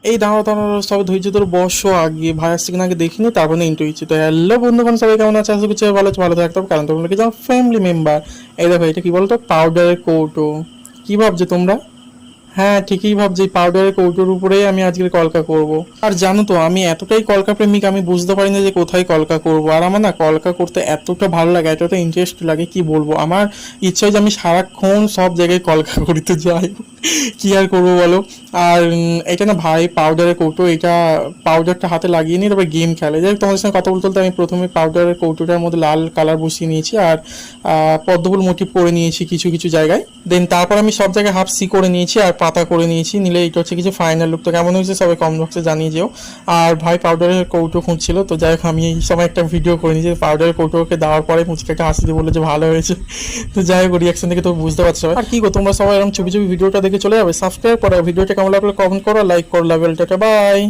এই দাঁড়াও দাঁড়াও, সবাই ধৈর্য ধরে বসো, আগে ভাই আসছে কিনা আগে দেখিনি, তারপরে ইন্টু ইচ্ছি। তো হ্যালো বন্ধুগণ, সবাই কেমন আছে? আশা করছি ভালো আছে, ভালো থাকতে হবে, কারণ তোমরা কি যাও ফ্যামিলি মেম্বার। এই দেখো, এটা কি বলতো, পাউডারের কৌটো। কি ভাবছো তোমরা? হ্যাঁ, ঠিকই ভাবছি, পাউডারের কৌটোর উপরেই আমি আজকে কলকা করব। আর জানো তো, আমি এতটাই কলকা প্রেমিক, আমি বুঝতে পারি না যে কোথায় কলকা করব। আর আমার না কলকা করতে এতটা ভালো লাগে, এতটা ইন্টারেস্ট লাগে, কি বলবো। আমার ইচ্ছা হয় যে আমি সারাক্ষণ সব জায়গায় কলকা করিতে যাই। কি আর করবো বলো। আর এটা না ভাই পাউডারের কৌটো, এটা পাউডারটা হাতে লাগিয়ে নিয়ে তারপর গেম খেলে। যাই হোক, তোমাদের সঙ্গে কথা বলতে বলতে আমি প্রথমে পাউডারের কৌটোটার মধ্যে লাল কালার বসিয়ে নিয়েছি, আর পদ্মফুল মোটিভ করে নিয়েছি কিছু কিছু জায়গায়। দেন তারপর আমি সব জায়গায় হাফ সি করে নিয়েছি আর পাতা করে নিয়েছি। নিলে এটা হচ্ছে কিছু ফাইনাল লুক। তো কেমন হয়েছে সবাই কমেন্ট বক্সে জানিয়ে যেও। আর ভাই পাউডারের কৌটো খুঁজছিল, তো যাই হোক আমি এই সময় একটা ভিডিও করে নিয়েছি পাউডারের কৌটোকে দেওয়ার পরে মুচকে একটা হাসি দিয়ে বললো যে ভালো হয়েছে। তো যাই হোক, রিয়াকশন দেখে তো বুঝতে পারছো। আর কি গো, তোমরা সবাই এরকম ছবি ছবি ভিডিওটা দেখে চলে যাবে। সাবস্ক্রাইব করো, ভিডিওটা কেমন লাগলো কমেন্ট করো, লাইক করো, লাভ, বাই।